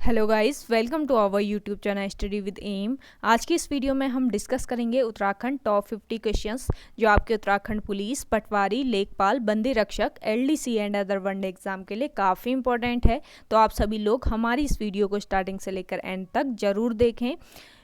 Hello guys, welcome to our YouTube channel study with M. आज की इस video में हम डिस्कस करेंगे उत्तराखंड टॉप 50 क्वेश्चंस जो आपके उत्तराखंड पुलिस, पटवारी, लेखपाल, बंदी रक्षक, LDC and other one day exam के लिए काफ़ी इंपॉर्टेंट है। तो आप सभी लोग हमारी इस वीडियो को स्टार्टिंग से लेकर एंड तक जरूर देखें।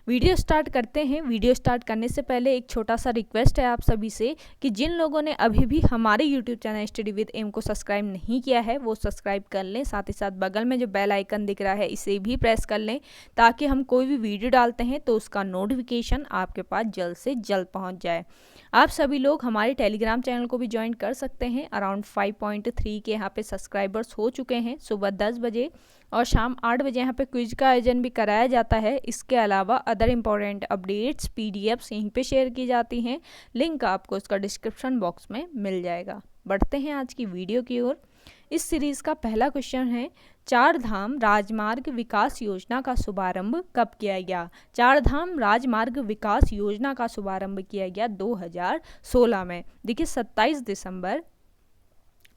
वीडियो स्टार्ट करते हैं। वीडियो स्टार्ट करने से पहले एक छोटा सा रिक्वेस्ट है आप सभी से कि जिन लोगों ने अभी भी हमारे YouTube channel study with M को सब्सक्राइब नहीं किया है वो सब्सक्राइब कर लें। साथ ही साथ बगल में जो बेल आइकन दिख रहा है इसे भी प्रेस कर लें ताकि हम कोई भी वीडियो डालते हैं तो उसका नोटिफिकेशन आपके पास जल्द से जल्द पहुंच जाए। आप सभी लोग हमारे टेलीग्राम चैनल को भी ज्वाइन कर सकते हैं। अराउंड 5.3 के यहाँ पे सब्सक्राइबर्स हो चुके हैं। सुबह 10 बजे और शाम 8 बजे यहाँ पे क्विज का आयोजन भी कराया जाता है। इसके अलावा अदर इंपॉर्टेंट अपडेट्स पीडीएफ्स यहीं पे शेयर की जाती हैं। लिंक आपको इसका डिस्क्रिप्शन बॉक्स में मिल जाएगा। बढ़ते हैं आज की वीडियो की ओर। इस सीरीज का पहला क्वेश्चन है, चार धाम राजमार्ग विकास योजना का शुभारंभ कब किया गया? चार धाम राजमार्ग विकास योजना का शुभारंभ किया गया 2016 में। देखिए 27 दिसंबर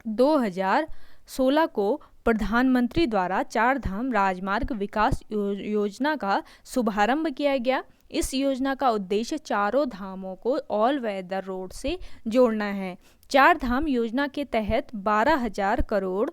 2016 को प्रधानमंत्री द्वारा चार धाम राजमार्ग विकास योजना का शुभारंभ किया गया। इस योजना का उद्देश्य चारों धामों को ऑल वेदर रोड से जोड़ना है। चार धाम योजना के तहत 12,000 करोड़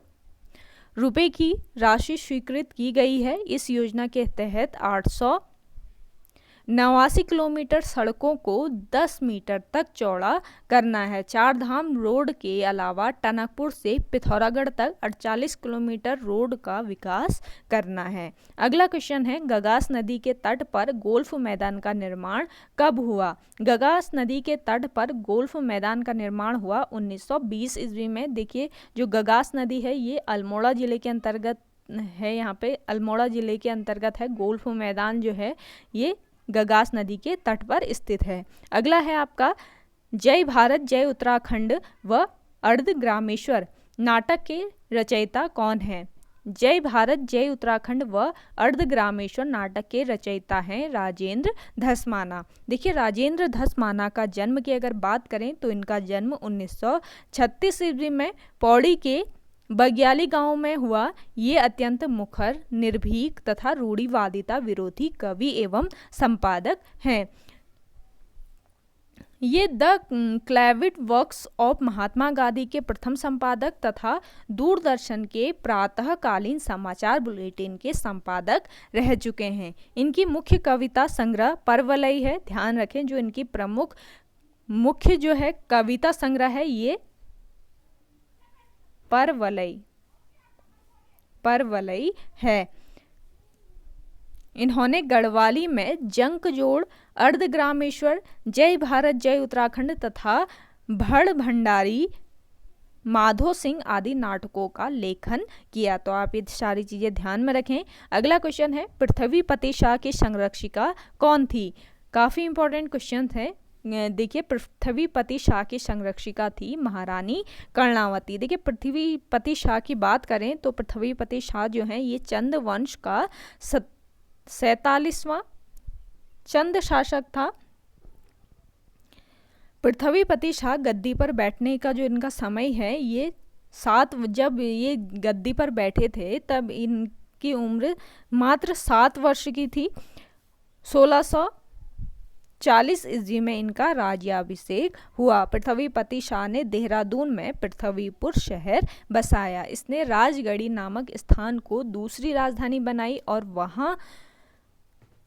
रुपए की राशि स्वीकृत की गई है। इस योजना के तहत 889 किलोमीटर सड़कों को 10 मीटर तक चौड़ा करना है। चार धाम रोड के अलावा टनकपुर से पिथौरागढ़ तक 48 किलोमीटर रोड का विकास करना है। अगला क्वेश्चन है, गगास नदी के तट पर गोल्फ मैदान का निर्माण कब हुआ? गगास नदी के तट पर गोल्फ मैदान का निर्माण हुआ 1920 ईस्वी में। देखिए जो गगास नदी है ये अल्मोड़ा जिले के अंतर्गत है। यहाँ पे अल्मोड़ा जिले के अंतर्गत है। गोल्फ मैदान जो है ये गगास नदी के तट पर स्थित है। अगला है आपका, जय भारत जय उत्तराखंड व अर्धग्रामेश्वर नाटक के रचयिता कौन है? जय भारत जय उत्तराखंड व अर्धग्रामेश्वर नाटक के रचयिता हैं राजेंद्र धस्माना। देखिए राजेंद्र धस्माना का जन्म की अगर बात करें तो इनका जन्म 1936 ईस्वी में पौड़ी के बग्याली गांव में हुआ। ये अत्यंत मुखर, निर्भीक तथा रूढ़िवादिता विरोधी कवि एवं संपादक हैं। ये the क्लेविट works of Mahatma Gandhi के प्रथम संपादक तथा दूरदर्शन के प्रातःकालीन समाचार बुलेटिन के संपादक रह चुके हैं। इनकी मुख्य कविता संग्रह परवलई है। ध्यान रखें जो इनकी प्रमुख मुख्य जो है कविता संग्रह है ये परवलई है। इन्होंने गढ़वाली में जंकजोड़, अर्धग्रामेश्वर, जय भारत जय उत्तराखंड तथा भड़ भंडारी, माधो सिंह आदि नाटकों का लेखन किया। तो आप ये सारी चीजें ध्यान में रखें। अगला क्वेश्चन है, पृथ्वीपति शाह की संरक्षिका कौन थी? काफी इंपॉर्टेंट क्वेश्चन है। देखिए पृथ्वीपति शाह की संरक्षिका थी महारानी कर्णावती। देखिए पृथ्वीपति शाह की बात करें तो पृथ्वीपति शाह जो हैं ये चंद वंश का 47वां चंद शासक था। पृथ्वीपति शाह गद्दी पर बैठने का जो इनका समय है ये जब ये गद्दी पर बैठे थे तब इनकी उम्र मात्र 7 वर्ष की थी। 1640 ईस्वी में इनका राज्याभिषेक हुआ। पृथ्वीपति शाह ने देहरादून में पृथ्वीपुर शहर बसाया। इसने राजगढ़ी नामक स्थान को दूसरी राजधानी बनाई और वहां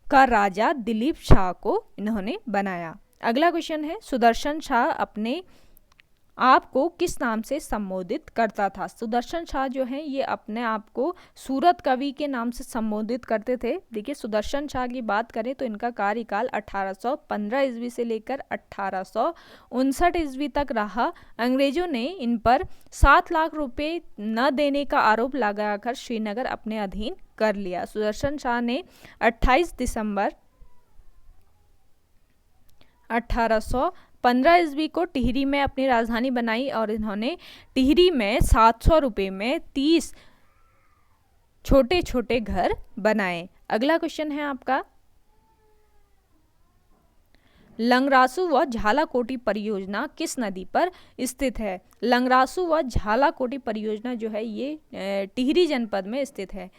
का राजा दिलीप शाह को इन्होंने बनाया। अगला क्वेश्चन है, सुदर्शन शाह अपने आप को किस नाम से संबोधित करता था? सुदर्शन शाह जो है ये अपने आप को सूरत कवि के नाम से संबोधित करते थे। देखिए सुदर्शन शाह की बात करें तो इनका कार्यकाल 1815 ईस्वी से लेकर 1859 ईस्वी तक रहा। अंग्रेजों ने इन पर 7 लाख रुपए न देने का आरोप लगाकर श्रीनगर अपने अधीन कर लिया। सुदर्शन शाह ने 28 दिसंबर 1815 ईस्वी को टिहरी में अपनी राजधानी बनाई और इन्होंने टिहरी में 700 रुपये में 30 छोटे छोटे घर बनाए। अगला क्वेश्चन है आपका, लंगरासु व झालाकोटी परियोजना किस नदी पर स्थित है? लंगरासु व झालाकोटी परियोजना जो है ये टिहरी जनपद में स्थित है।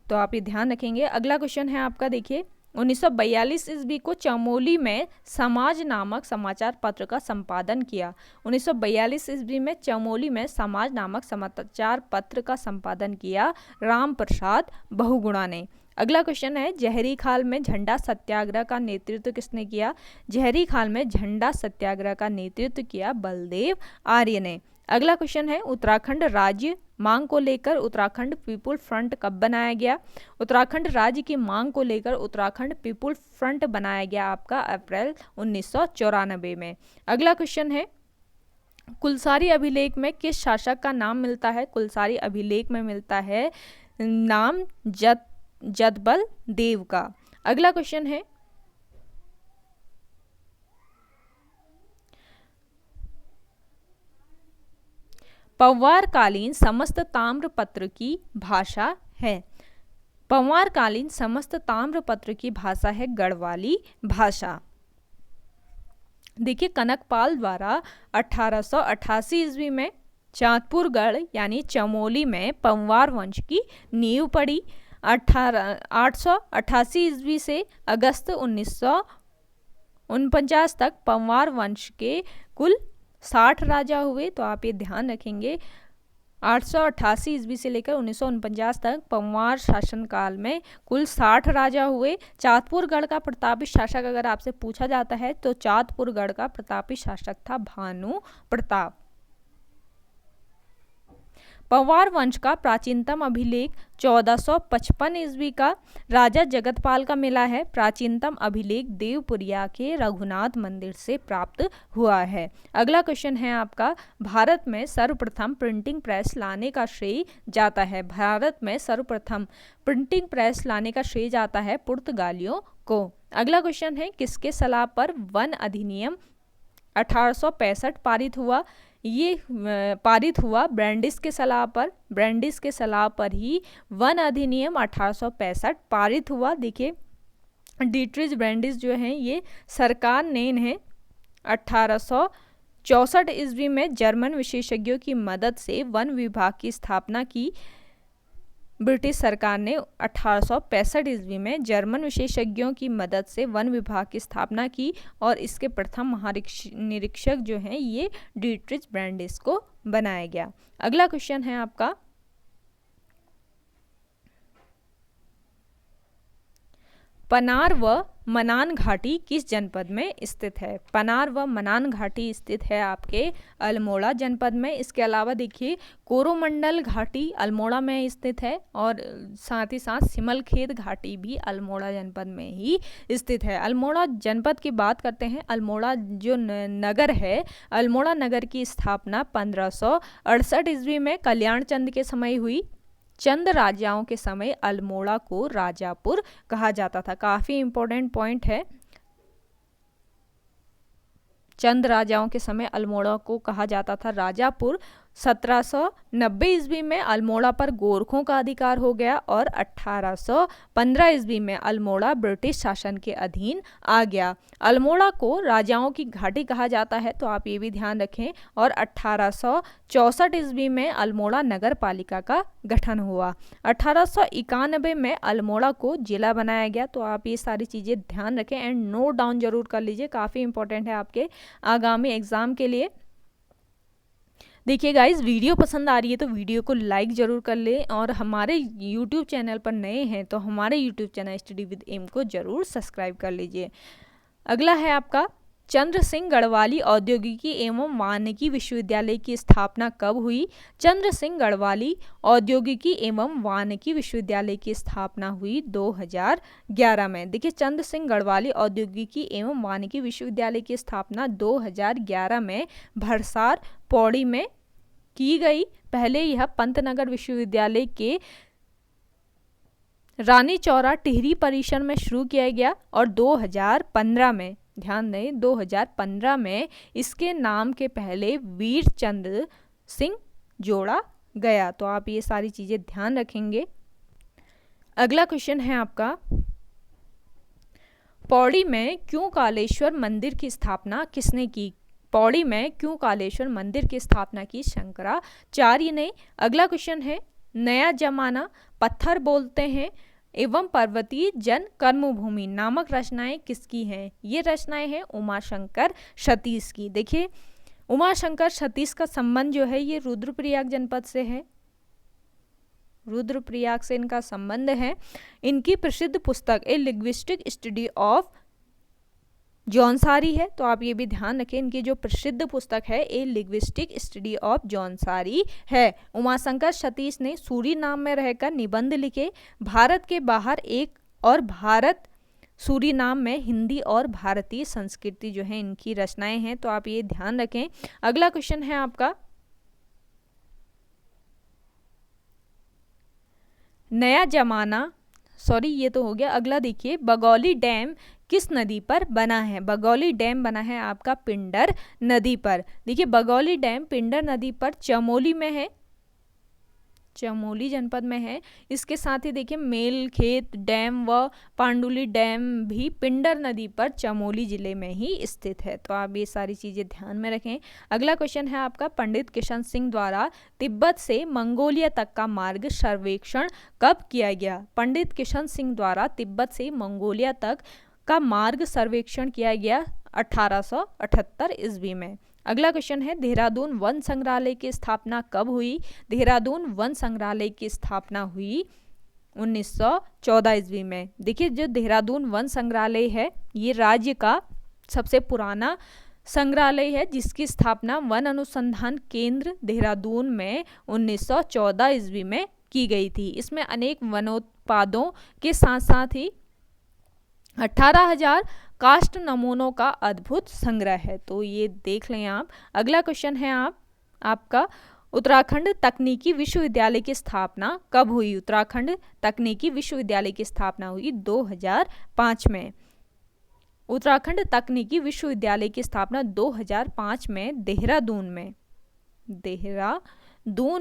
तो आप ये ध्यान रखेंगे। अगला क्वेश्चन है आपका, देखिए 1942 ईस्वी को चमोली में समाज नामक समाचार पत्र का संपादन किया। 1942 ईस्वी में चमोली में समाज नामक समाचार पत्र का संपादन किया राम प्रसाद बहुगुणा ने। अगला क्वेश्चन है, जहरी खाल में झंडा सत्याग्रह का नेतृत्व किसने किया? जहरी खाल में झंडा सत्याग्रह का नेतृत्व किया बलदेव आर्य ने। अगला क्वेश्चन है, उत्तराखंड राज्य मांग को लेकर उत्तराखंड पीपुल फ्रंट कब बनाया गया? उत्तराखंड राज्य की मांग को लेकर उत्तराखंड पीपुल फ्रंट बनाया गया आपका अप्रैल 1994 में। अगला क्वेश्चन है, कुलसारी अभिलेख में किस शासक का नाम मिलता है? कुलसारी अभिलेख में मिलता है नाम जदबल देव का। अगला क्वेश्चन है, पवारकालीन समस्त ताम्रपत्र की भाषा है। पवारकालीन समस्त ताम्रपत्र की भाषा है गढ़वाली भाषा। देखिए, कनकपाल द्वारा 1888 ईस्वी में चांदपुरगढ़ यानी चमोली में पंवार वंश की नींव पड़ी। 888 ईस्वी से अगस्त 1949 तक पंवार वंश के कुल 60 राजा हुए। तो आप ये ध्यान रखेंगे, 888 ईस्वी से लेकर 1949 तक पंवार शासनकाल में कुल 60 राजा हुए। चांदपुरगढ़ का प्रतापी शासक अगर आपसे पूछा जाता है तो चांदपुरगढ़ का प्रतापी शासक था भानु प्रताप। पंवार वंश का प्राचीनतम अभिलेख 1455 ईस्वी का राजा जगतपाल का मिला है। प्राचीनतम अभिलेख देवपुरिया के रघुनाथ मंदिर से प्राप्त हुआ है। अगला क्वेश्चन है आपका, भारत में सर्वप्रथम प्रिंटिंग प्रेस लाने का श्रेय जाता है। भारत में सर्वप्रथम प्रिंटिंग प्रेस लाने का श्रेय जाता है पुर्तगालियों को। अगला क्वेश्चन है, किसके सलाह पर वन अधिनियम 1865 पारित हुआ? ये पारित हुआ ब्रैंडिस के सलाह पर। ब्रैंडिस के सलाह पर ही वन अधिनियम 1865 पारित हुआ। देखिए, डीट्रिच ब्रैंडिस जो हैं ये सरकार ने इन्हें 1864 ईस्वी में जर्मन विशेषज्ञों की मदद से वन विभाग की स्थापना की। ब्रिटिश सरकार ने 1865 ईस्वी में जर्मन विशेषज्ञों की मदद से वन विभाग की स्थापना की और इसके प्रथम महानिरीक्षक जो हैं ये डीट्रिच ब्रैंडिस को बनाया गया। अगला क्वेश्चन है आपका, पनार व मनान घाटी किस जनपद में स्थित है? पनार व मनान घाटी स्थित है आपके अल्मोड़ा जनपद में। इसके अलावा देखिए, कोरोमंडल घाटी अल्मोड़ा में स्थित है और साथ ही साथ सिमलखेत घाटी भी अल्मोड़ा जनपद में ही स्थित है। अल्मोड़ा जनपद की बात करते हैं। अल्मोड़ा जो नगर है, अल्मोड़ा नगर की स्थापना 1568 ईस्वी में कल्याण चंद के समय हुई। चंद राजाओं के समय अल्मोड़ा को राजापुर कहा जाता था। काफी इंपॉर्टेंट पॉइंट है। चंद राजाओं के समय अल्मोड़ा को कहा जाता था राजापुर। 1790 ईस्वी में अल्मोड़ा पर गोरखों का अधिकार हो गया और 1815 ईस्वी में अल्मोड़ा ब्रिटिश शासन के अधीन आ गया। अल्मोड़ा को राजाओं की घाटी कहा जाता है, तो आप ये भी ध्यान रखें। और 1864 ईस्वी में अल्मोड़ा नगर पालिका का गठन हुआ। 1891 में अल्मोड़ा को जिला बनाया गया। तो आप ये सारी चीज़ें ध्यान रखें एंड नोट डाउन जरूर कर लीजिए, काफ़ी इंपॉर्टेंट है आपके आगामी एग्जाम के लिए। देखिए गाइस, वीडियो पसंद आ रही है तो वीडियो को लाइक ज़रूर कर लें और हमारे यूट्यूब चैनल पर नए हैं तो हमारे YouTube channel study with M को ज़रूर सब्सक्राइब कर लीजिए। अगला है आपका, चंद्र सिंह गढ़वाली औद्योगिकी एवं वानिकी विश्वविद्यालय की स्थापना कब हुई? चंद्र सिंह गढ़वाली औद्योगिकी एवं वानिकी विश्वविद्यालय की स्थापना हुई 2011 में। देखिए, चंद्र सिंह गढ़वाली औद्योगिकी एवं वानिकी विश्वविद्यालय की स्थापना 2011 में भरसार पौड़ी में की गई। पहले यह पंतनगर विश्वविद्यालय के रानी चौरा टिहरी परिसर में शुरू किया गया और 2015 में, ध्यान दें, 2015 में इसके नाम के पहले वीर चंद्र सिंह जोड़ा गया। तो आप ये सारी चीज़ें ध्यान रखेंगे। अगला क्वेश्चन है आपका, पौड़ी में क्यों कालेश्वर मंदिर की स्थापना किसने की? पौड़ी में क्यों कालेश्वर मंदिर की स्थापना की? शंकराचार्य ने। अगला क्वेश्चन है, नया जमाना, पत्थर बोलते हैं एवं पर्वतीय जन कर्मभूमि नामक रचनाएं किसकी हैं? ये रचनाएं हैं उमाशंकर सतीश की। देखिए उमाशंकर सतीश का संबंध जो है ये रुद्रप्रयाग जनपद से है, रुद्रप्रयाग से इनका संबंध है। इनकी प्रसिद्ध पुस्तक ए लिंग्विस्टिक स्टडी ऑफ जौनसारी है, तो आप ये भी ध्यान रखें, इनकी जो प्रसिद्ध पुस्तक है ए लिंग्विस्टिक स्टडी ऑफ जौनसारी है। उमाशंकर सतीश ने सूरीनाम में रहकर निबंध लिखे, भारत के बाहर एक और भारत सूरीनाम में हिंदी और भारतीय संस्कृति जो है इनकी रचनाएं हैं, तो आप ये ध्यान रखें। अगला क्वेश्चन है आपका, नया जमाना, सॉरी ये तो हो गया। अगला देखिए, बगौली डैम किस नदी पर बना है? बगौली डैम बना है आपका पिंडर नदी पर। देखिए बगौली डैम पिंडर नदी पर चमोली में है, चमोली जनपद में है। इसके साथ ही देखिए मेलखेत डैम व पांडुली डैम भी पिंडर नदी पर चमोली जिले में ही स्थित है, तो आप ये सारी चीज़ें ध्यान में रखें। अगला क्वेश्चन है आपका, पंडित किशन सिंह द्वारा तिब्बत से मंगोलिया तक का मार्ग सर्वेक्षण कब किया गया? पंडित किशन सिंह द्वारा तिब्बत से मंगोलिया तक का मार्ग सर्वेक्षण किया गया 1878 ईस्वी में। अगला क्वेश्चन है, देहरादून वन संग्रहालय की स्थापना कब हुई? देहरादून वन संग्रहालय की स्थापना हुई 1914 ईस्वी में। देखिए जो देहरादून वन संग्रहालय है ये राज्य का सबसे पुराना संग्रहालय है, जिसकी स्थापना वन अनुसंधान केंद्र देहरादून में 1914 ईस्वी में की गई थी। इसमें अनेक वनोत्पादों के साथ साथ ही 18,000 काष्ठ नमूनों का अद्भुत संग्रह है, तो ये देख लें आप। अगला क्वेश्चन है आपका, उत्तराखंड तकनीकी विश्वविद्यालय की स्थापना कब हुई? उत्तराखंड तकनीकी विश्वविद्यालय की स्थापना हुई 2005 में। उत्तराखंड तकनीकी विश्वविद्यालय की स्थापना 2005 में देहरादून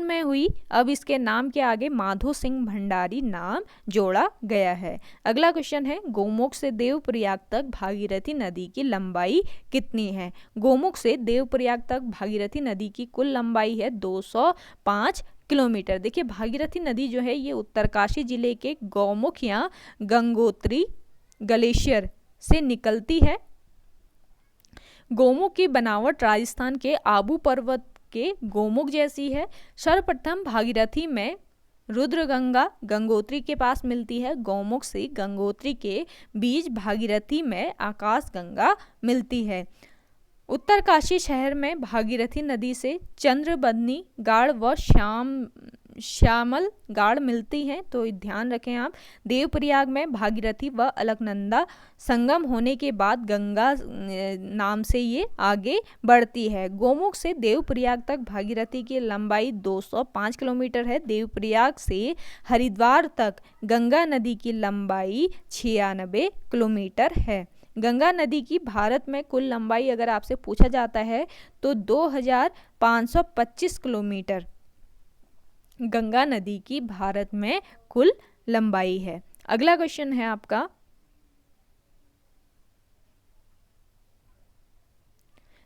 में हुई। अब इसके नाम के आगे माधो सिंह भंडारी नाम जोड़ा गया है। अगला क्वेश्चन है, गोमुख से देवप्रयाग तक भागीरथी नदी की लंबाई कितनी है? गोमुख से देवप्रयाग तक भागीरथी नदी की कुल लंबाई है 205 किलोमीटर। देखिए भागीरथी नदी जो है ये उत्तरकाशी जिले के गौमुख या गंगोत्री ग्लेशियर से निकलती है। गोमुख की बनावट राजस्थान के आबू पर्वत के गोमुख जैसी है। सर्वप्रथम भागीरथी में रुद्रगंगा गंगोत्री के पास मिलती है। गौमुख से गंगोत्री के बीच भागीरथी में आकाशगंगा मिलती है। उत्तरकाशी शहर में भागीरथी नदी से चंद्रबदनी गाड़ व श्यामल गाड़ मिलती हैं, तो ध्यान रखें आप। देवप्रयाग में भागीरथी व अलकनंदा संगम होने के बाद गंगा नाम से ये आगे बढ़ती है। गोमुख से देवप्रयाग तक भागीरथी की लंबाई 205 किलोमीटर है। देवप्रयाग से हरिद्वार तक गंगा नदी की लंबाई 96 किलोमीटर है। गंगा नदी की भारत में कुल लंबाई अगर आपसे पूछा जाता है तो 2525 किलोमीटर गंगा नदी की भारत में कुल लंबाई है। अगला क्वेश्चन है आपका,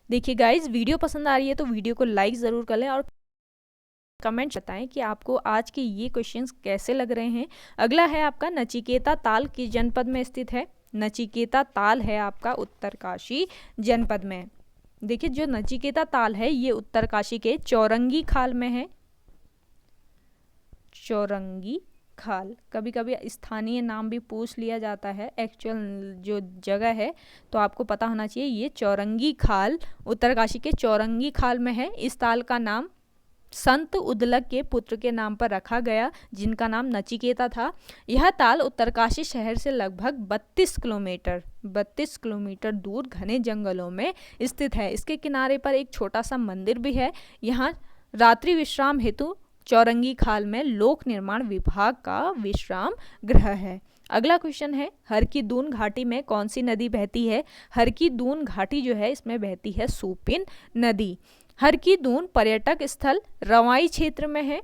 देखिए गाइज वीडियो पसंद आ रही है तो वीडियो को लाइक ज़रूर कर लें और कमेंट बताएं कि आपको आज के ये क्वेश्चंस कैसे लग रहे हैं। अगला है आपका, नचिकेता ताल किस जनपद में स्थित है? नचिकेता ताल है आपका उत्तरकाशी जनपद में। देखिए जो नचिकेता ताल है ये उत्तरकाशी के चौरंगी खाल में है। चौरंगी खाल, कभी कभी स्थानीय नाम भी पूछ लिया जाता है, एक्चुअल जो जगह है तो आपको पता होना चाहिए। ये चौरंगी खाल उत्तरकाशी के चौरंगी खाल में है। इस ताल का नाम संत उदलक के पुत्र के नाम पर रखा गया, जिनका नाम नचिकेता था। यह ताल उत्तरकाशी शहर से लगभग 32 किलोमीटर दूर घने जंगलों में स्थित है। इसके किनारे पर एक छोटा सा मंदिर भी है। यहाँ रात्रि विश्राम हेतु चौरंगी खाल में लोक निर्माण विभाग का विश्राम गृह है। अगला क्वेश्चन है, हर की दून घाटी में कौन सी नदी बहती है? हर की दून घाटी जो है इसमें बहती है सूपिन नदी। हर की दून पर्यटक स्थल रवाई क्षेत्र में है।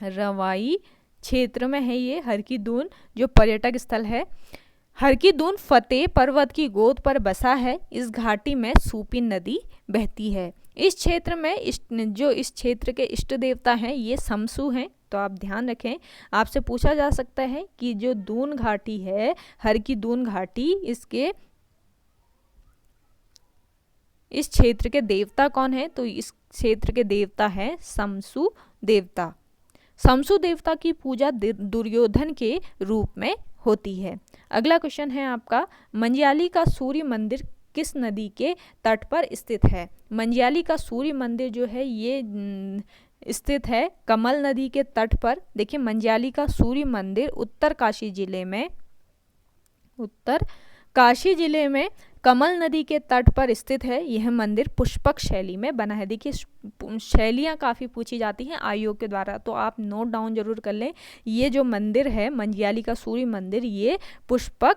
रवाई क्षेत्र में है ये हर की दून जो पर्यटक स्थल है। हर की दून फतेह पर्वत की गोद पर बसा है। इस घाटी में सूपिन नदी बहती है। इस क्षेत्र के इष्ट देवता हैं ये समसु हैं, तो आप ध्यान रखें। आपसे पूछा जा सकता है कि जो दून घाटी है, हर की दून घाटी, इस क्षेत्र के देवता कौन है, तो इस क्षेत्र के देवता है समसु देवता। समसु देवता की पूजा दुर्योधन के रूप में होती है। अगला क्वेश्चन है आपका, मंज्याली का सूर्य मंदिर किस नदी के तट पर स्थित है। मंज्याली का सूर्य मंदिर जो है ये स्थित है कमल नदी के तट पर। देखिए, मंज्याली का सूर्य मंदिर उत्तरकाशी जिले में कमल नदी के तट पर स्थित है। यह मंदिर पुष्पक शैली में बना है। देखिए, शैलियाँ काफ़ी पूछी जाती हैं आयोग के द्वारा, तो आप नोट डाउन जरूर कर लें। ये जो मंदिर है मंज्याली का सूर्य मंदिर, ये पुष्पक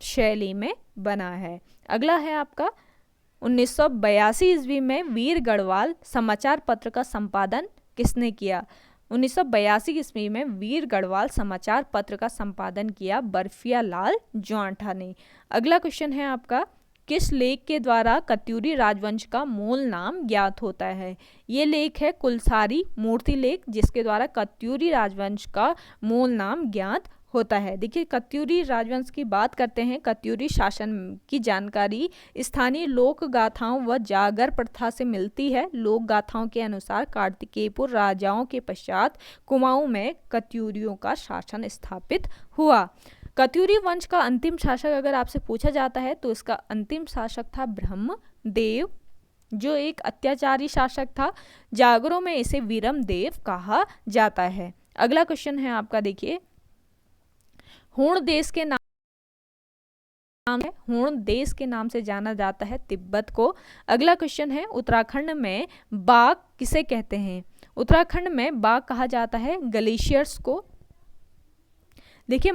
शैली में बना है। अगला है आपका, 1982 ईस्वी में वीर गढ़वाल समाचार पत्र का संपादन किसने किया। 1982 ईस्वी में वीर गढ़वाल समाचार पत्र का संपादन किया बर्फिया लाल ज्वांठा ने। अगला क्वेश्चन है आपका, किस लेख के द्वारा कत्यूरी राजवंश का मूल नाम ज्ञात होता है। ये लेख है कुलसारी मूर्ति लेख, जिसके द्वारा कत्यूरी राजवंश का मूल नाम ज्ञात होता है। देखिए, कत्यूरी राजवंश की बात करते हैं। कत्यूरी शासन की जानकारी स्थानीय लोक गाथाओं व जागर प्रथा से मिलती है। लोक गाथाओं के अनुसार कार्तिकेयपुर राजाओं के पश्चात कुमाऊं में कत्यूरियों का शासन स्थापित हुआ। कत्यूरी वंश का अंतिम शासक अगर आपसे पूछा जाता है तो इसका अंतिम शासक था ब्रह्मदेव, जो एक अत्याचारी शासक था। जागरों में इसे वीरमदेव कहा जाता है। अगला क्वेश्चन है आपका, देखिए, हूण देश के नाम से जाना जाता है तिब्बत को। अगला क्वेश्चन है, उत्तराखंड में बाघ किसे कहते हैं। उत्तराखंड में बाघ कहा जाता है ग्लेशियर्स को। देखिए,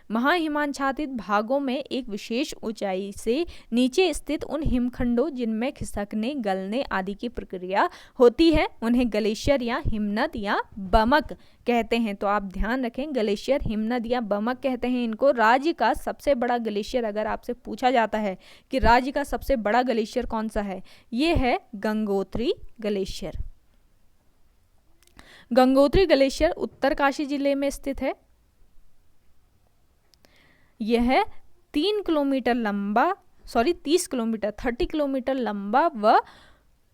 महाहिमाच्छादित भागों में एक विशेष ऊंचाई से नीचे स्थित उन हिमखंडों जिनमें खिसकने, गलने आदि की प्रक्रिया होती है, उन्हें ग्लेशियर या हिमनद या बमक कहते हैं। तो आप ध्यान रखें, ग्लेशियर, हिमनद या बमक कहते हैं इनको। राज्य का सबसे बड़ा ग्लेशियर अगर आपसे पूछा जाता है कि राज्य का सबसे बड़ा ग्लेशियर कौन सा है, ये है गंगोत्री ग्लेशियर। गंगोत्री ग्लेशियर उत्तरकाशी जिले में स्थित है। यह 30 किलोमीटर लंबा व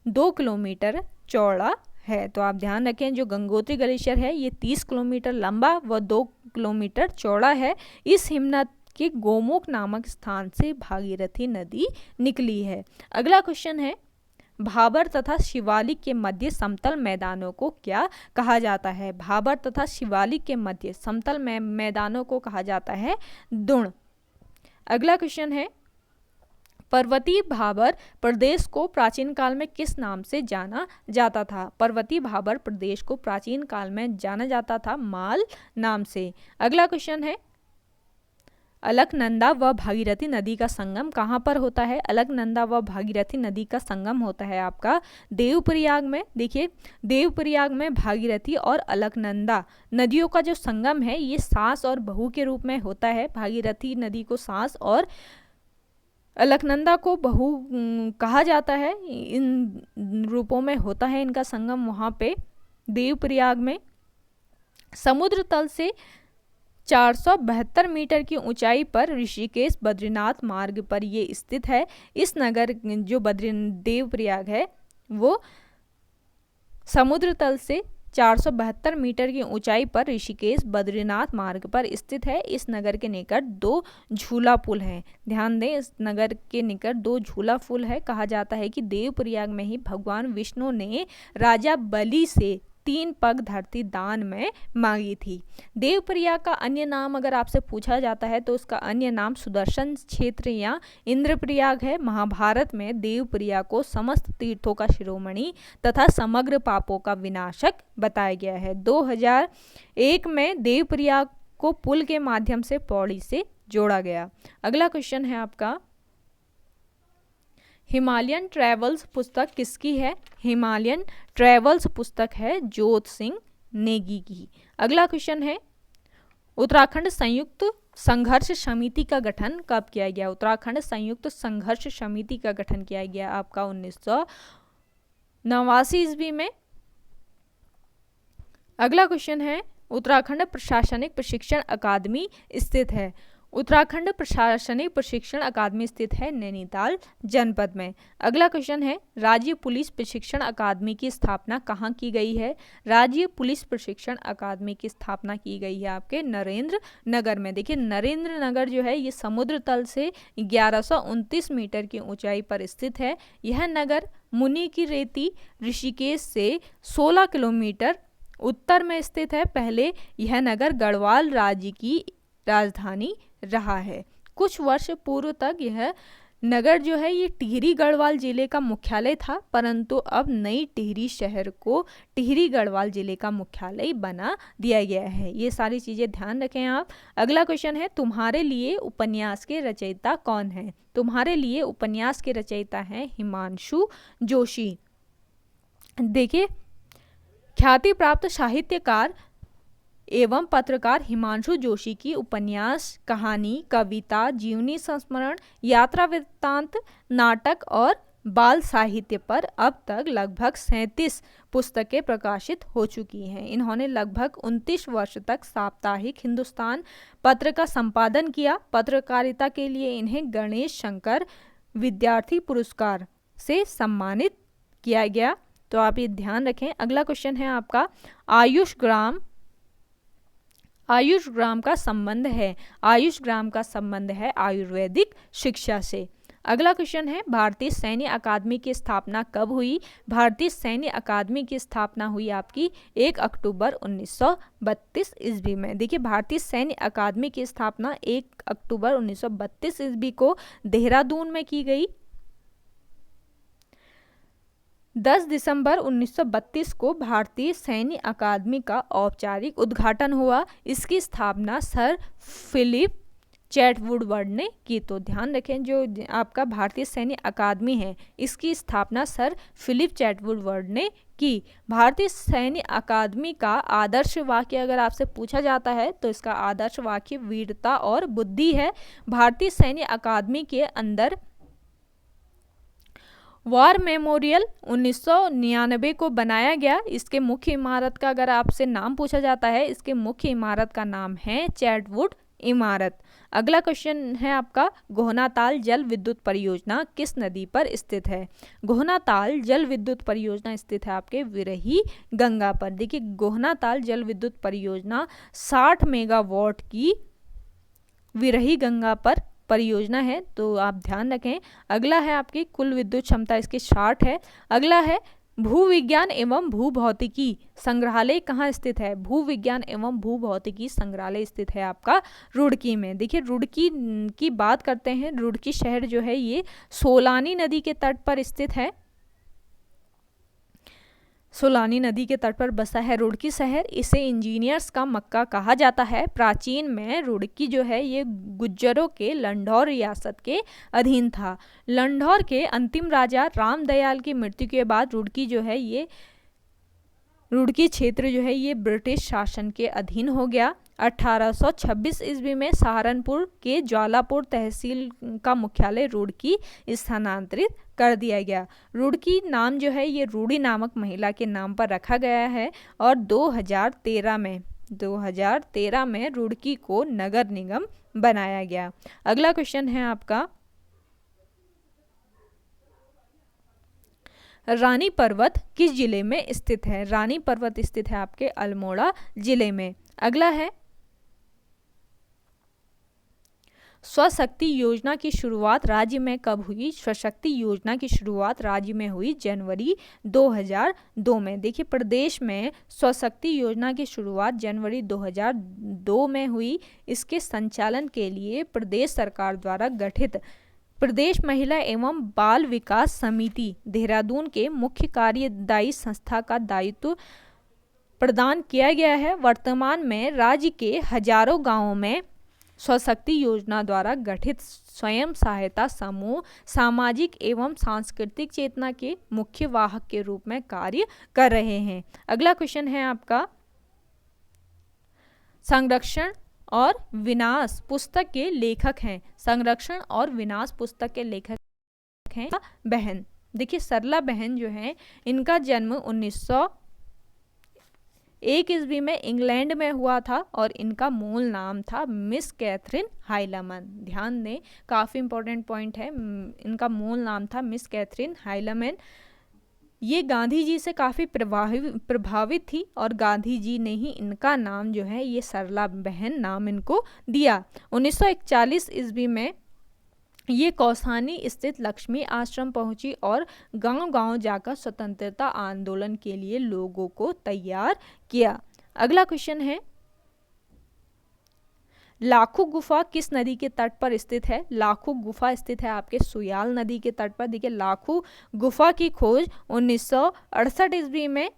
2 किलोमीटर चौड़ा है। तो आप ध्यान रखें, जो गंगोत्री ग्लेशियर है ये 30 किलोमीटर लंबा व 2 किलोमीटर चौड़ा है। इस हिमनद के गोमुख नामक स्थान से भागीरथी नदी निकली है। अगला क्वेश्चन है, भाबर तथा शिवालिक के मध्य समतल मैदानों को क्या कहा जाता है। भाबर तथा शिवालिक के मध्य समतल मैदानों को कहा जाता है दुण। अगला क्वेश्चन है, पर्वतीय भाबर प्रदेश को प्राचीन काल में किस नाम से जाना जाता था। पर्वतीय भाबर प्रदेश को प्राचीन काल में जाना जाता था माल नाम से। अगला क्वेश्चन है, अलकनंदा व भागीरथी नदी का संगम कहाँ पर होता है। अलकनंदा व भागीरथी नदी का संगम होता है आपका देवप्रयाग में। देखिए, देवप्रयाग में भागीरथी और अलकनंदा नदियों का जो संगम है ये सास और बहू के रूप में होता है। भागीरथी नदी को सास और अलकनंदा को बहू कहा जाता है। इन रूपों में होता है इनका संगम वहाँ पे देवप्रयाग में। समुद्र तल से 472 मीटर की ऊंचाई पर ऋषिकेश बद्रीनाथ मार्ग पर ये स्थित है। इस नगर जो देवप्रयाग है वो समुद्र तल से 472 मीटर की ऊंचाई पर ऋषिकेश बद्रीनाथ मार्ग पर स्थित है। इस नगर के निकट 2 झूला पुल हैं। ध्यान दें, इस नगर के निकट 2 झूला पुल है। कहा जाता है कि देवप्रयाग में ही भगवान विष्णु ने राजा बलि से 3 पग धरती दान में मांगी थी। देवप्रयाग का अन्य नाम अगर आपसे पूछा जाता है तो उसका अन्य नाम सुदर्शन क्षेत्र या इंद्रप्रयाग है। महाभारत में देवप्रयाग को समस्त तीर्थों का शिरोमणि तथा समग्र पापों का विनाशक बताया गया है। 2001 में देवप्रयाग को पुल के माध्यम से पौड़ी से जोड़ा गया। अगला क्वेश्चन है आपका, हिमालयन ट्रैवल्स पुस्तक किसकी है। हिमालयन ट्रैवल्स पुस्तक है जोत सिंह नेगी की। अगला क्वेश्चन है, उत्तराखंड संयुक्त संघर्ष समिति का गठन कब किया गया? उत्तराखंड संयुक्त संघर्ष समिति का गठन किया गया आपका 1989 ईस्वी में। अगला क्वेश्चन है, उत्तराखंड प्रशासनिक प्रशिक्षण अकादमी स्थित है। उत्तराखंड प्रशासनिक प्रशिक्षण अकादमी स्थित है नैनीताल जनपद में। अगला क्वेश्चन है, राज्य पुलिस प्रशिक्षण अकादमी की स्थापना कहाँ की गई है? राज्य पुलिस प्रशिक्षण अकादमी की स्थापना की गई है आपके नरेंद्र नगर में। देखिए नरेंद्र नगर जो है ये समुद्र तल से 1129 मीटर की ऊंचाई पर स्थित है। यह नगर मुनि की रेती ऋषिकेश से 16 किलोमीटर उत्तर में स्थित है। पहले यह नगर गढ़वाल राज्य की राजधानी रहा है। कुछ वर्ष पूर्व तक यह नगर जो है ये टिहरी गढ़वाल जिले का मुख्यालय था, परंतु अब नई टिहरी शहर को टिहरी गढ़वाल जिले का मुख्यालय बना दिया गया है। ये सारी चीज़ें ध्यान रखें आप। अगला क्वेश्चन है, तुम्हारे लिए उपन्यास के रचयिता कौन है? तुम्हारे लिए उपन्यास के रचयिता हैं हिमांशु जोशी। देखिए ख्याति प्राप्त साहित्यकार एवं पत्रकार हिमांशु जोशी की उपन्यास, कहानी, कविता, जीवनी संस्मरण, यात्रा वृत्तांत, नाटक और बाल साहित्य पर अब तक लगभग 37 पुस्तकें प्रकाशित हो चुकी हैं। इन्होंने लगभग 29 वर्ष तक साप्ताहिक हिंदुस्तान पत्र का संपादन किया। पत्रकारिता के लिए इन्हें गणेश शंकर विद्यार्थी पुरस्कार से सम्मानित किया गया। तो आप ये ध्यान रखें। अगला क्वेश्चन है आपका, आयुष ग्राम का संबंध है। आयुष ग्राम का संबंध है आयुर्वेदिक शिक्षा से। अगला क्वेश्चन है, भारतीय सैन्य अकादमी की स्थापना कब हुई? भारतीय सैन्य अकादमी की स्थापना हुई आपकी 1 अक्टूबर 1932 ईस्वी में। देखिए भारतीय सैन्य अकादमी की स्थापना 1 अक्टूबर 1932 ईस्वी को देहरादून में की गई। 10 दिसंबर 1932 को भारतीय सैन्य अकादमी का औपचारिक उद्घाटन हुआ। इसकी स्थापना सर फिलिप चैटवुड ने की। तो ध्यान रखें, जो आपका भारतीय सैन्य अकादमी है इसकी स्थापना सर फिलिप चैटवुड ने की। भारतीय सैन्य अकादमी का आदर्श वाक्य अगर आपसे पूछा जाता है तो इसका आदर्श वाक्य वीरता और बुद्धि है। भारतीय सैन्य अकादमी के अंदर वॉर मेमोरियल 1999 को बनाया गया। इसके मुख्य इमारत का अगर आपसे नाम पूछा जाता है, इसके मुख्य इमारत का नाम है चैटवुड इमारत। अगला क्वेश्चन है आपका, गोहनाताल जल विद्युत परियोजना किस नदी पर स्थित है? गोहनाताल जल विद्युत परियोजना स्थित है आपके विरही गंगा पर। देखिए गोहनाताल जल विद्युत परियोजना 60 मेगावाट की विरही गंगा पर परियोजना है, तो आप ध्यान रखें। अगला है आपकी कुल विद्युत क्षमता इसकी 60 है। अगला है भूविज्ञान एवं भूभौतिकी संग्रहालय कहाँ स्थित है? भूविज्ञान एवं भूभौतिकी संग्रहालय स्थित है आपका रुड़की में। देखिए रुड़की की बात करते हैं। रुड़की शहर जो है ये सोलानी नदी के तट पर स्थित है। सोलानी नदी के तट पर बसा है रुड़की शहर। इसे इंजीनियर्स का मक्का कहा जाता है। प्राचीन में रुड़की जो है ये गुज्जरों के लंढौर रियासत के अधीन था। लंढौर के अंतिम राजा रामदयाल की मृत्यु के बाद रुड़की क्षेत्र जो है ये ब्रिटिश शासन के अधीन हो गया। 1826 ईस्वी में सहारनपुर के ज्वालापुर तहसील का मुख्यालय रुड़की स्थानांतरित कर दिया गया। रुड़की नाम जो है ये रूड़ी नामक महिला के नाम पर रखा गया है। और 2013 में रुड़की को नगर निगम बनाया गया। अगला क्वेश्चन है आपका, रानी पर्वत किस जिले में स्थित है? रानी पर्वत स्थित है आपके अल्मोड़ा जिले में। अगला है, स्वशक्ति योजना की शुरुआत राज्य में कब हुई? स्वशक्ति योजना की शुरुआत राज्य में हुई जनवरी 2002 में। देखिए प्रदेश में स्वशक्ति योजना की शुरुआत जनवरी 2002 में हुई। इसके संचालन के लिए प्रदेश सरकार द्वारा गठित प्रदेश महिला एवं बाल विकास समिति देहरादून के मुख्य कार्यदायी संस्था का दायित्व प्रदान किया गया है। वर्तमान में राज्य के हजारों गांवों में स्वशक्ति योजना द्वारा गठित स्वयं सहायता समूह सामाजिक एवं सांस्कृतिक चेतना के मुख्य वाहक के रूप में कार्य कर रहे हैं। अगला क्वेश्चन है आपका, संरक्षण और विनाश पुस्तक के लेखक हैं। संरक्षण और विनाश पुस्तक के लेखक हैं बहन। देखिए सरला बहन जो है इनका जन्म 1901 ईस्वी में इंग्लैंड में हुआ था और इनका मूल नाम था मिस कैथरीन हाइलमैन। ध्यान दें, काफ़ी इंपॉर्टेंट पॉइंट है, इनका मूल नाम था मिस कैथरीन हाइलमैन। ये गांधी जी से काफ़ी प्रभावित थी और गांधी जी ने ही इनका नाम जो है ये सरला बहन नाम इनको दिया। 1941 ईस्वी में ये कौसानी स्थित लक्ष्मी आश्रम पहुंची और गांव-गांव जाकर स्वतंत्रता आंदोलन के लिए लोगों को तैयार किया। अगला क्वेश्चन है, लाखू गुफा किस नदी के तट पर स्थित है? लाखू गुफा स्थित है आपके सुयाल नदी के तट पर। देखिए लाखू गुफा की खोज 1968 ईस्वी में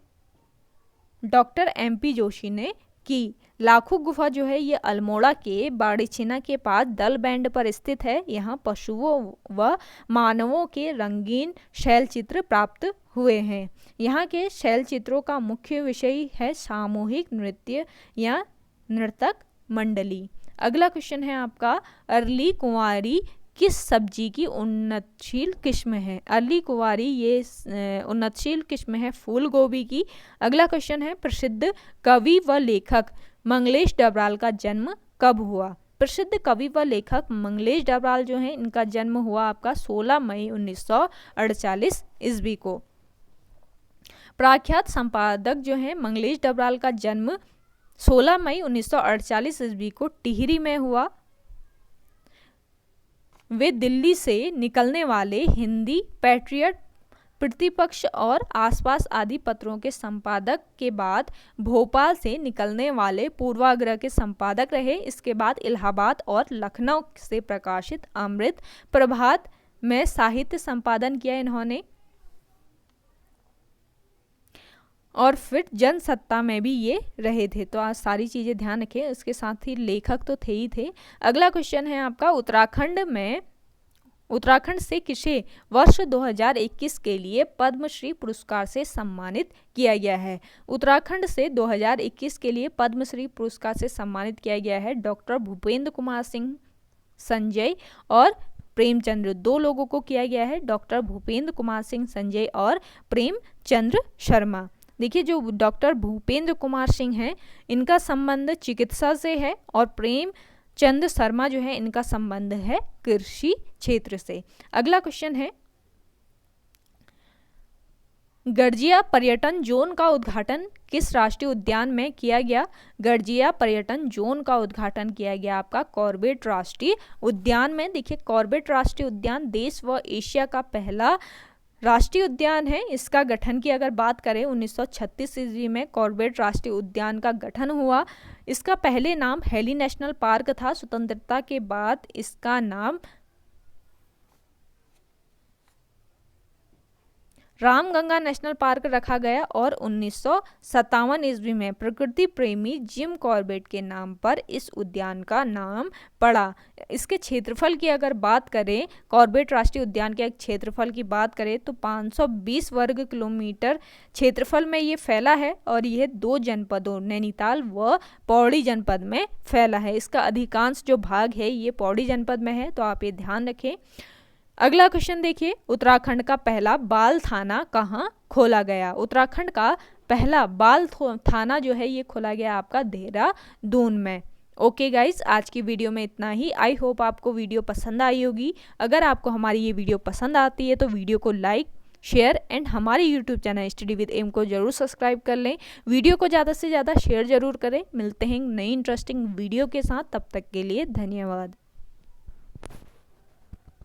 डॉक्टर MP जोशी ने की। लाखू गुफा जो है ये अल्मोड़ा के बाड़ीछिना के पास दल बैंड पर स्थित है। यहाँ पशुओं व मानवों के रंगीन शैल चित्र प्राप्त हुए हैं। यहाँ के शैल चित्रों का मुख्य विषय है सामूहिक नृत्य या नर्तक मंडली। अगला क्वेश्चन है आपका, अरली कुंवारी किस सब्जी की उन्नतशील किस्म है? अरली कुंवारी ये उन्नतशील किस्म है फूल गोभी की। अगला क्वेश्चन है, प्रसिद्ध कवि व लेखक मंगलेश डबराल का जन्म कब हुआ? प्रसिद्ध कवि व लेखक मंगलेश डबराल जो है इनका जन्म हुआ आपका 16 मई 1948 ईस्वी को। प्रख्यात संपादक जो है मंगलेश डबराल का जन्म 16 मई 1948 ईस्वी को टिहरी में हुआ। वे दिल्ली से निकलने वाले हिंदी, पैट्रियट, प्रतिपक्ष और आसपास आदि पत्रों के संपादक के बाद भोपाल से निकलने वाले पूर्वाग्रह के संपादक रहे। इसके बाद इलाहाबाद और लखनऊ से प्रकाशित अमृत प्रभात में साहित्य संपादन किया इन्होंने और फिर जनसत्ता में भी ये रहे थे। तो आज सारी चीज़ें ध्यान रखें, इसके साथ ही लेखक तो थे ही थे। अगला क्वेश्चन है आपका, उत्तराखंड से किसे वर्ष 2021 के लिए पद्मश्री पुरस्कार से सम्मानित किया गया है? उत्तराखंड से 2021 के लिए पद्मश्री पुरस्कार से सम्मानित किया गया है डॉक्टर भूपेंद्र कुमार सिंह संजय और प्रेमचंद्र। दो लोगों को किया गया है, डॉक्टर भूपेंद्र कुमार सिंह संजय और प्रेमचंद्र शर्मा। देखिए जो डॉक्टर भूपेंद्र कुमार सिंह हैं इनका संबंध चिकित्सा से है और प्रेमचंद्र शर्मा जो है इनका संबंध है कृषि क्षेत्र से। अगला क्वेश्चन है, गरजिया पर्यटन जोन का उद्घाटन किस राष्ट्रीय उद्यान में किया गया? गरजिया पर्यटन जोन का उद्घाटन किया गया आपका कॉर्बेट राष्ट्रीय उद्यान में। देखिए कॉर्बेट राष्ट्रीय उद्यान देश व एशिया का पहला राष्ट्रीय उद्यान है। इसका गठन की अगर बात करें 1936 ईस्वी में कॉर्बेट राष्ट्रीय उद्यान का गठन हुआ। इसका पहले नाम हेली नेशनल पार्क था। स्वतंत्रता के बाद इसका नाम रामगंगा नेशनल पार्क रखा गया और 1957 ईस्वी में प्रकृति प्रेमी जिम कॉर्बेट के नाम पर इस उद्यान का नाम पड़ा। इसके क्षेत्रफल की अगर बात करें, कॉर्बेट राष्ट्रीय उद्यान के क्षेत्रफल की बात करें तो 520 वर्ग किलोमीटर क्षेत्रफल में ये फैला है और यह 2 जनपदों नैनीताल व पौड़ी जनपद में फैला है। इसका अधिकांश जो भाग है ये पौड़ी जनपद में है, तो आप ये ध्यान रखें। अगला क्वेश्चन देखिए, उत्तराखंड का पहला बाल थाना कहाँ खोला गया? उत्तराखंड का पहला बाल थाना जो है ये खोला गया आपका देहरादून में। ओके गाइज, आज की वीडियो में इतना ही। आई होप आपको वीडियो पसंद आई होगी। अगर आपको हमारी ये वीडियो पसंद आती है तो वीडियो को लाइक, शेयर एंड हमारे YouTube channel study with M को जरूर सब्सक्राइब कर लें। वीडियो को ज़्यादा से ज़्यादा शेयर जरूर करें। मिलते हैं नई इंटरेस्टिंग वीडियो के साथ, तब तक के लिए धन्यवाद।